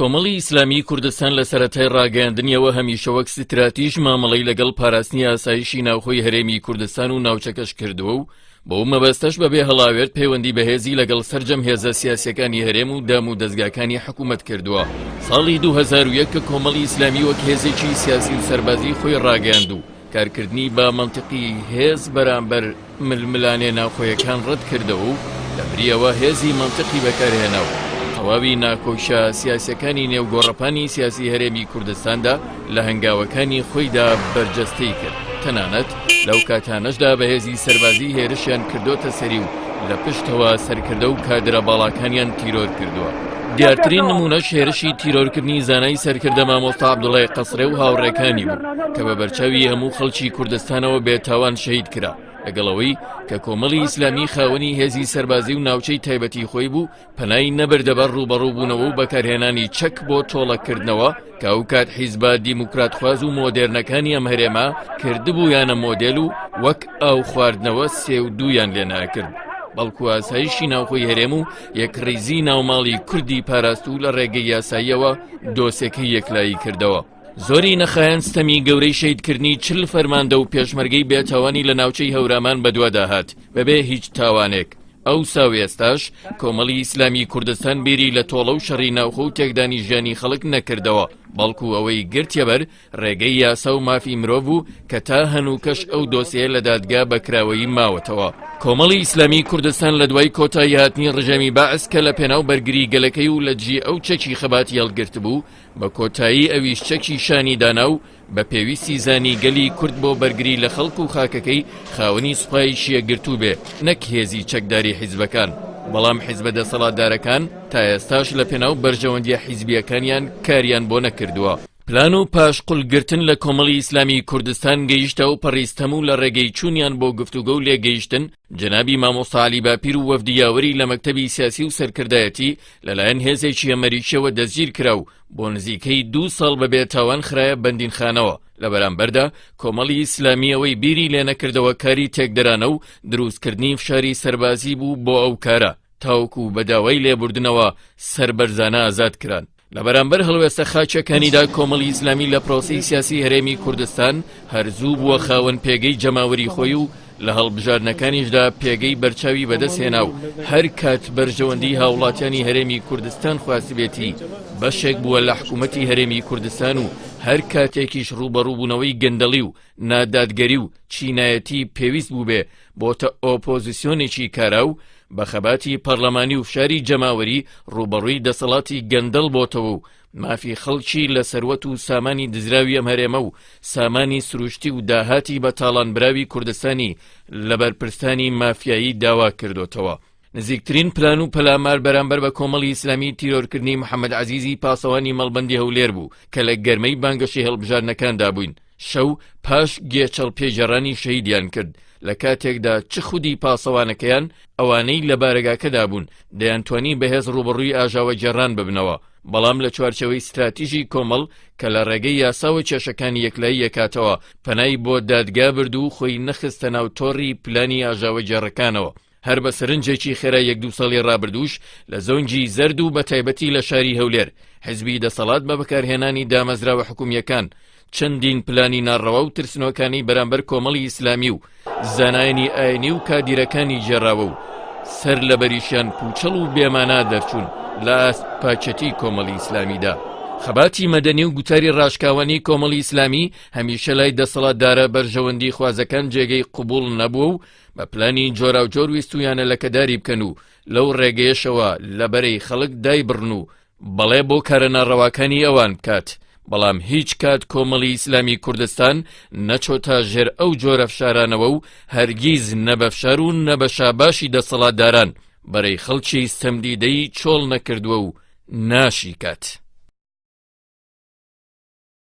کۆمەڵی ئیسلامی کوردستان لە سەرەتای ڕاگەیاندنیەوە هەمیشە وەک ستراتیژ مامەڵەی لەگەڵ پاراستنی ئاسایشی ناوخۆی هەرێمی کوردستان و ناوچەکەش کردووە و بەو مەبەستەش بەبێ هەڵاوێت پەیوەندی بەهێزی لەگەڵ سەرجەم هێزە سیاسیەکانی هەرێم و دام و دەستگاکانی حکوومەت کردووە. ساڵی 2001 کە کۆمەڵی ئیسلامی وەک هێزێکی سیاسی و سەربازی خۆی ڕاگەیاند و کارکردنی بە مەنتقی هێز بەرامبەر ململانێ ناوخۆیەکان ڕەت کردەوە و لەبریەوە هێزی مەنتقی بەکارهێناوە. تەواوی ناکۆشە سیاسیەکانی نێوگۆڕەپانی سیاسی هەرێمی کوردستاندا لە هەنگاوەکانی خۆیدا بەرجەستەی کرد. تەنانەت لەو کاتانەشدا بەهێزی سەربازی هێرشیان کردۆتە سەری و لە پشتەوە سەرکردە و کادرە باڵاکانیان تیرۆر کردووە. دیارترین نمونەش هێرشی تیرۆرکردنی زانای سەرکردە مامۆستا عەبدوڵای قەسرێ و هاوڕێکانی بوو کە بە بەرچاوی هەموو خەڵکی کوردستانەوە بێتاوان شەهید کرا. لەگەڵەوەی کە کۆمەڵی ئیسلامی خاوەنی هێزی سەربازی و ناوچەی تایبەتی خۆی بوو پەنای نەبردەبەر ڕوبەڕووبوونەوە و بەکارهێنانی چەک بۆ تۆڵەکردنەوە کە ئەو کات حیزبە دیموکراتخواز و مۆدێرنەکانی ئەم هەرێما کردبوویانە مۆدێل و وەک ئاو خواردنەوە سێ و دوویان لێ ناکرد. بەڵکو ئاسایشی ناوخۆی هەرێم و یەکڕیزی ناوماڵی کوردی پاراست و لە ڕێگەی یاساییەوە دۆسێکەی یەکلایی کردەوە. زۆری نەخایەن ستەمی گەورەی شەیدکردنی 40 فەرماندە و پێشمەرگەی بێتاوانی لە ناوچەی هەورامان بەدووادا هات بەبێ هیچ تاوانێک. ئەو ساوێستاش کۆمەڵی ئیسلامی کوردستان بیری لە تۆڵە و شەڕی ناوخۆ و تێکدانی ژیانی خەڵک نەکردەوە بەڵکو ئەوەی گرتیەبەر ڕێگەی یاسا و مافی مرۆڤ بوو کە تا هەنووکەش ئەو دۆسیە لە دادگا بەکراوەیی ماوەتەوە. کۆمەڵی ئیسلامی کوردستان لە دوای کۆتایی هاتنی ڕژەمی بەعس کە لە پێناو بەرگری گەلەکەی و لە جێ ئەو چەکی خەباتی هەڵگرت بوو بە کۆتایی ئەویش چەکی شانی دانا و بە پێویستی زانی گەلی کورد بۆ بەرگری لە خەڵک و خاکەکەی خاوەنی سوپای شیەگرتوو بێ نەک هێزی چەکداری حیزبەکان. بەڵام حیزبە دەسەڵاتدارەکان تا ئێستاش لە پێناو بەرژەوەندیە حیزبیەکانیان کاریان بۆ نەکردووە. پلان و پاشقولگرتن لە کۆمەڵی ئیسلامی کوردستان گەیشتە و پەڕیستەم و لە ڕێگەی چوونیان بۆ گفتوگە و لێگەیشتن جەنابی مامۆستا عەلی باپیر و وەفدی یاوەری لە مەکتەبی سیاسی و سەرکردایەتی لەلایەن هێزێکی ئەمریکیەوە دەستگیر کرا و بۆ نزیکەی 2 ساڵ بەبێ تاوان خرایە بەندینخانەوە. لە بەرامبەردا کۆمەڵی ئیسلامی ئەوەی بیری لێ نەکردەوە کاری تێکدەرانە و دروستکردنی فشاری سەربازی بوو بۆ ئەو کارە تاوەکو بەداوای لێبوردنەوە سەربەرزانە ئازاد کران. لە بەرامبەر هەڵوێستە خاچەکانیدا کۆمەڵی ئیسلامی لە پرۆسەی سیاسی هەرێمی کوردستان هەرزوو بووە خاوەن پێگەی جەماوەری خۆی و لە هەڵبژاردنەکانیشدا پێگەی بەرچاوی بەدەستهێنا و هەر کات بەرژەوەندی هاوڵاتیانی هەرێمی کوردستان خواستبێتی بەشێک بووە لە حکوومەتی هەرێمی کوردستان و هەر کاتێکیش ڕوبەڕووبوونەوەی گەندەڵی و نادادگەری و چینایەتی پێویست بوو بێ بۆتە ئۆپۆزیسیۆنێکی کارا و بە خەباتی پەرلەمانی و فشاری جەماوەری ڕوبەڕووی دەسەڵاتی گەندەڵ بۆتەوە و مافی خەڵکی لە سەروەت و سامانی دزراوی ئەم هەرێمە و سامانی سروشتی و داهاتی بە تاڵانبراوی کوردستانی لە بەرپرسانی مافیایی داوا کردوتەوە. نزیکترین پلان و پەلامار بەرامبەر بە کۆمەڵی ئیسلامی تیرۆرکردنی محەممەد عەزیزی پاسەوانی مەڵبەندی هەولێر بوو کە لە گەرمەی بانگەشی هەڵبژاردنەکاندا بووین. شەو پاش گێچەڵ پێژەڕانی شەهیدیان کرد لە کاتێکدا چ خودی پاسەوانەکەیان ئەوانەی لە بارەگاکەدا بوون دەیانتوانی بەهێز ڕوبەڕووی ئاژاوە جێڕان ببنەوە. بەڵام لە چوارچەوەی ستراتیژی کۆمەڵ کە لە ڕێگەی یاساوە کێشەکانی یەکلایی یەکاتەوە پەنای بۆ دادگا برد و خۆی نەخستە ناو تۆڕی پلانی ئاژاوە جێڕەکانەوە. هەر بە سەرنجێکی خێرا 1-2 ساڵی ڕابردووش لە زۆنجی زەرد و بە تایبەتی لە شاری هەولێر حیزبی دەسەڵات بە بەکارهێنانی دامەزراوە حکوومیەکان چەندین پلانی ناڕەوا و ترسنۆکانی بەرامبەر کۆمەڵی ئیسلامی و زانایانی ئاینی و کادیرەکانی جێڕاوە و سەر لە بەریشیان پوچەڵ و بێمانە دەرچوون لە ئاستپاچەتی کۆمەڵی ئیسلامیدا. خەباتی مەدەنی و گوتاری ڕاشکاوانی کۆمەڵی ئیسلامی هەمیشە لای دەسەڵاتدارە بەرژەوەندی خوازەکان جێگەی قبوڵ نەبووە و بە پلانی جۆرا و جۆر ویستویانە لە کەداری بکەن و لەو ڕێگەیەشەوە لەبەرەی خەڵک دایبڕن و بەڵێ بۆ کارە ناڕەواکانی ئەوان بکات. بەڵام هیچ کات کۆمەڵی ئیسلامی کوردستان نەچۆتە ژێر ئەو جۆرە فشارانەوە و هەرگیز نەبەفشار و نەبەشاباشی دەسەڵاتداران بەرەی خەڵکی ستەمدیدەی چۆڵ نەکردووە و ناشیکات.